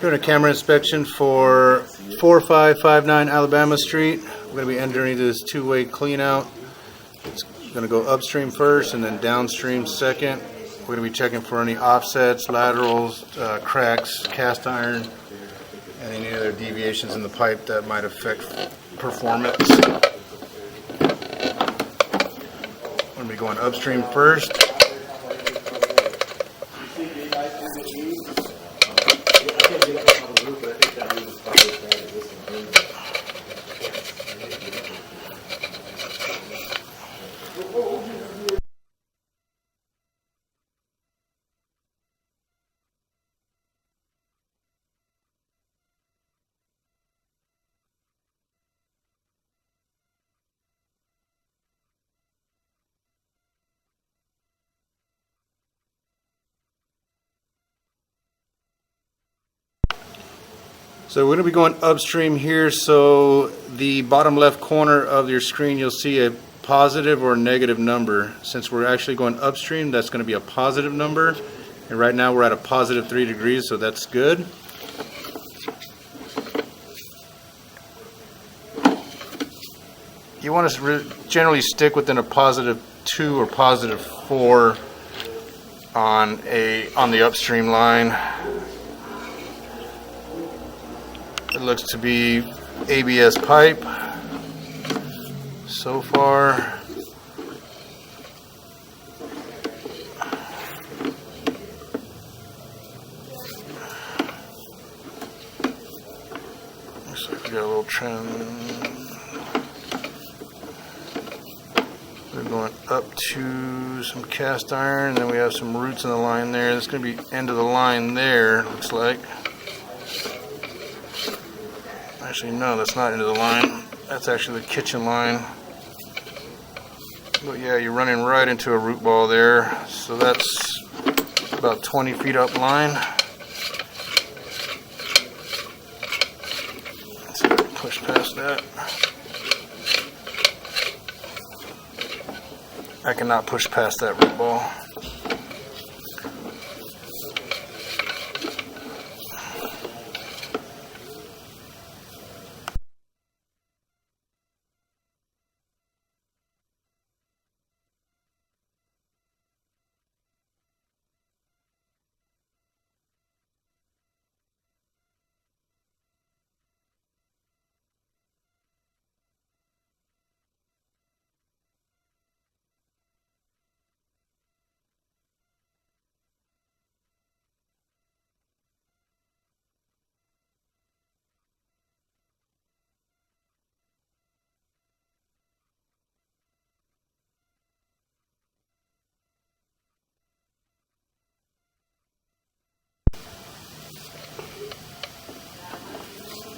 Doing a camera inspection for 4559 Alabama Street. We're going to be entering this two-way clean out. It's going to go upstream first and then downstream second. We're going to be checking for any offsets, laterals, cracks, cast iron, and any other deviations in the pipe that might affect performance. We're going to be going upstream first. So we're going to be going upstream here, so the bottom left corner of your screen you'll see a positive or negative number. Since we're actually going upstream, that's going to be a positive number, and right now we're at a positive 3 degrees, so that's good. You want to generally stick within a positive 2 or positive 4 on the upstream line. It looks to be ABS pipe so far. Looks like we got a little trim. We're going up to some cast iron, and then we have some roots in the line there. That's going to be end of the line there, looks like. Actually, no, that's not into the line. That's actually the kitchen line. But yeah, you're running right into a root ball there. So that's about 20 feet up line. Let's see if I can push past that. I cannot push past that root ball.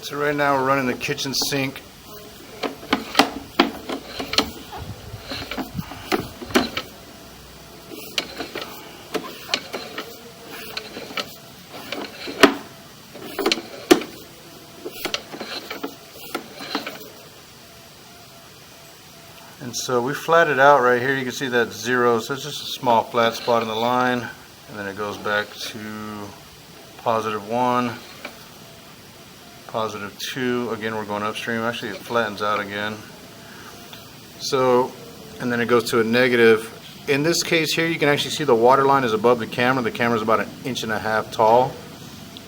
So right now we're running the kitchen sink. And so we flatted out right here. You can see that 0, so it's just a small flat spot in the line, and then it goes back to positive 1. Positive 2, again we're going upstream. Actually it flattens out again. So, and then it goes to a negative. In this case here you can actually see the water line is above the camera. The camera is about 1.5 inches tall.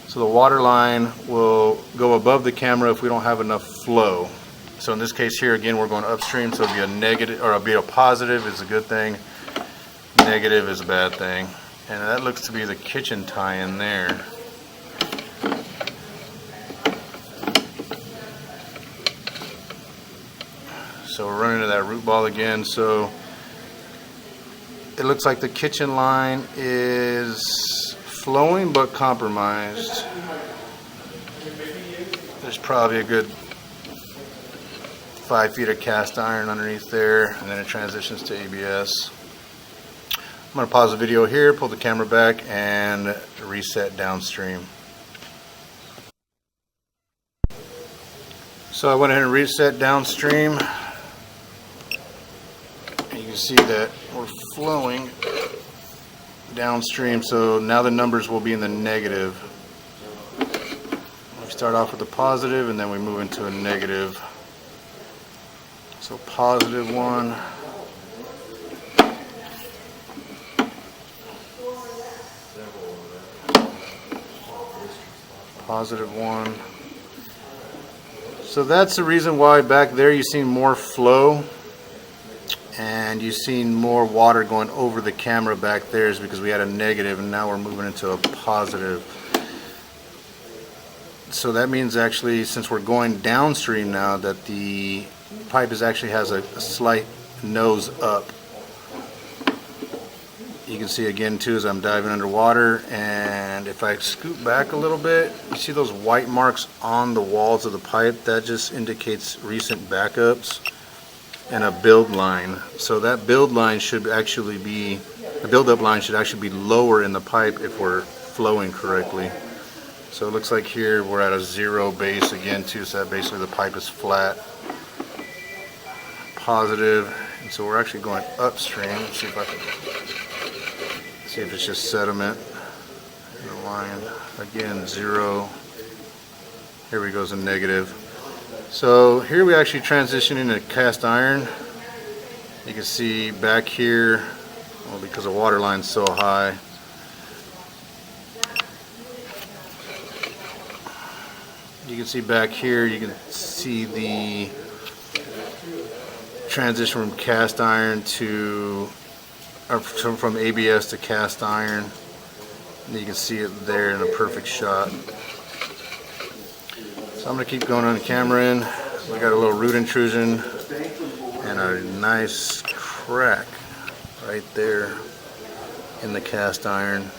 So the water line will go above the camera if we don't have enough flow. So in this case here again we're going upstream, so it'll be a negative, or it'll be a positive is a good thing. Negative is a bad thing. And that looks to be the kitchen tie-in there. So we're running into that root ball again. So it looks like the kitchen line is flowing but compromised. There's probably a good 5 feet of cast iron underneath there, and then it transitions to ABS. I'm going to pause the video here, pull the camera back, and reset downstream. So I went ahead and reset downstream. You can see that we're flowing downstream, so now the numbers will be in the negative. start off with a positive and then we move into a negative. So positive 1. Positive 1. So that's the reason why back there you've seen more flow and you've seen more water going over the camera back there, is because we had a negative and now we're moving into a positive. So that means actually, since we're going downstream now, that the pipe actually has a slight nose up. You can see again too as I'm diving underwater, and if I scoot back a little bit, you see those white marks on the walls of the pipe? That just indicates recent backups and a build line. So that build line should actually be, the build-up line should actually be lower in the pipe if we're flowing correctly. So it looks like here we're at a 0 base again too, so that basically the pipe is flat. Positive, and so we're actually going upstream. Let's see if I can see if it's just sediment in the line. Again, 0. Here we go, a negative. So here we actually transition into cast iron. You can see back here, well, because the water line's so high, you can see back here, you can see the transition from cast iron to, or from ABS to cast iron. And you can see it there in a perfect shot. So I'm going to keep going on the camera in. We got a little root intrusion and a nice crack right there in the cast iron.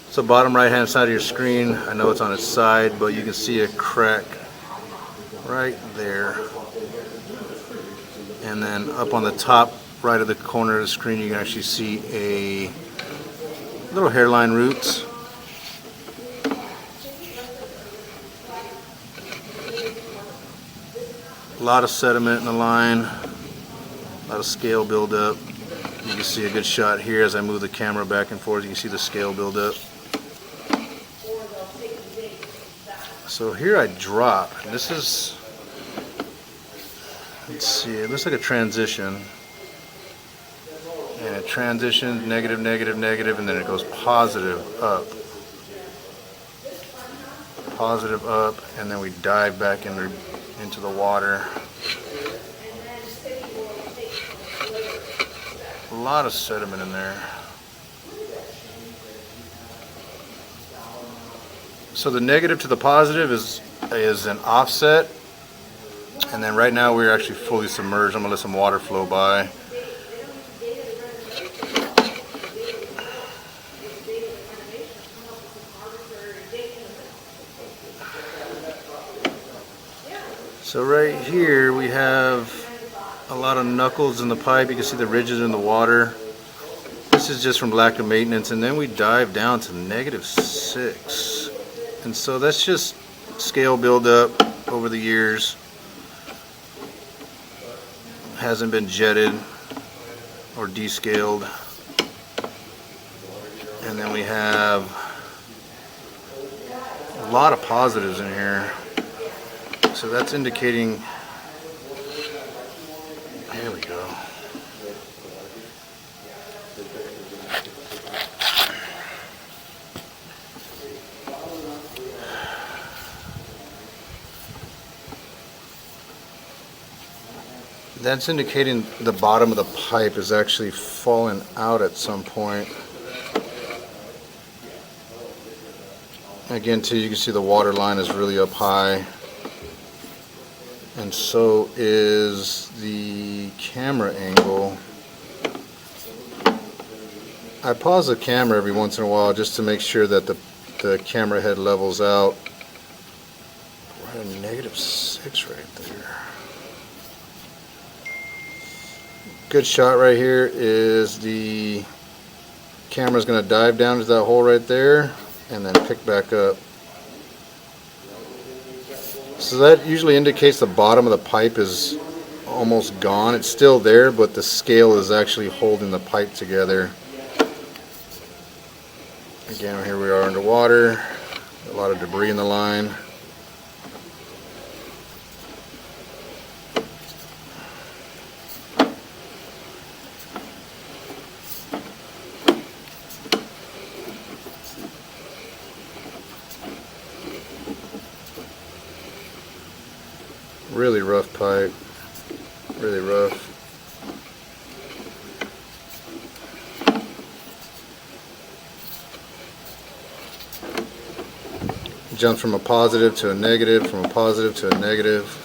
So bottom right hand side of your screen, I know it's on its side, but you can see a crack right there. And then up on the top right of the corner of the screen, you can actually see a little hairline roots. A lot of sediment in the line, a lot of scale buildup. You can see a good shot here as I move the camera back and forth. You can see the scale buildup. So here I drop. This is, let's see, it looks like a transition. And it transitions negative, negative, negative, and then it goes positive up. Positive up, and then we dive back into the water. A lot of sediment in there. So the negative to the positive is an offset, and then right now we're actually fully submerged. I'm gonna let some water flow by. So right here we have a lot of knuckles in the pipe. You can see the ridges in the water. This is just from lack of maintenance, and then we dive down to -6. And so that's just scale buildup over the years. Hasn't been jetted or descaled. And then we have a lot of positives in here. So that's indicating, here we go. That's indicating the bottom of the pipe is actually falling out at some point. Again too, you can see the water line is really up high. And so is the camera angle. I pause the camera every once in a while just to make sure that the camera head levels out. We're at a -6 right there. Good shot right here is the camera's going to dive down to that hole right there and then pick back up. So that usually indicates the bottom of the pipe is almost gone. It's still there, but the scale is actually holding the pipe together. Again, here we are underwater. A lot of debris in the line. really rough pipe, really rough. Jumps from a positive to a negative, from a positive to a negative.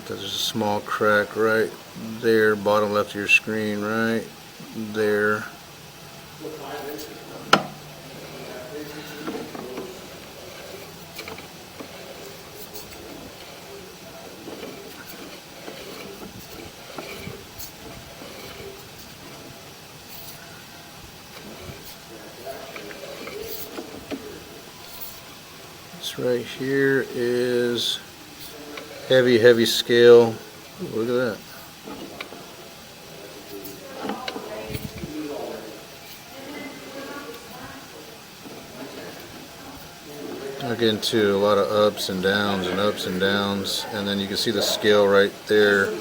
There's a small crack right there, bottom left of your screen, right there. This right here is heavy scale. Ooh, look at that. I get into a lot of ups and downs and ups and downs, and then you can see the scale right there.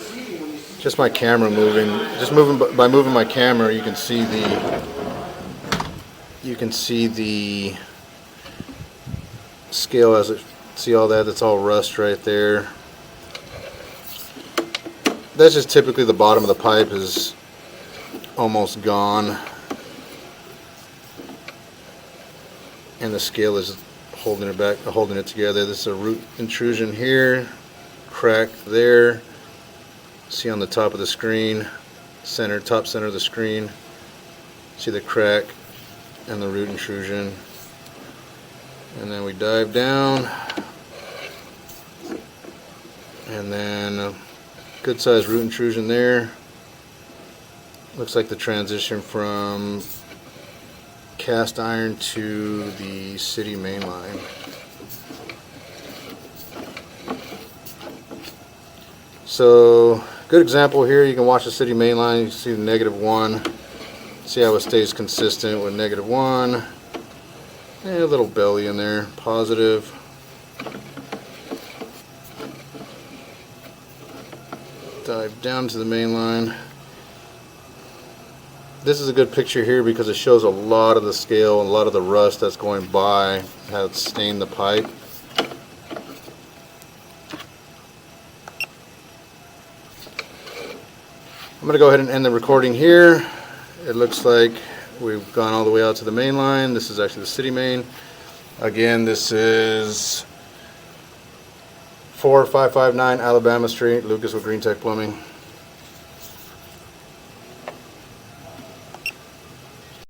Just my camera moving, by moving my camera, you can see the scale as it. See all that? That's all rust right there. That's just typically the bottom of the pipe is almost gone, and the scale is holding it back, holding it together. This is a root intrusion here, crack there. See on the top of the screen, top center of the screen. See the crack and the root intrusion. And then we dive down, and then a good sized root intrusion there. Looks like the transition from cast iron to the city main line. So good example here. You can watch the city main line. You can see the -1. See how it stays consistent with -1. And a little belly in there, positive. Dive down to the main line. This is a good picture here because it shows a lot of the scale and a lot of the rust that's going by, how it's stained the pipe. I'm going to go ahead and end the recording here. It looks like we've gone all the way out to the main line. This is actually the city main. Again, this is 4559 Alabama Street, Lucas with Green Tech Plumbing.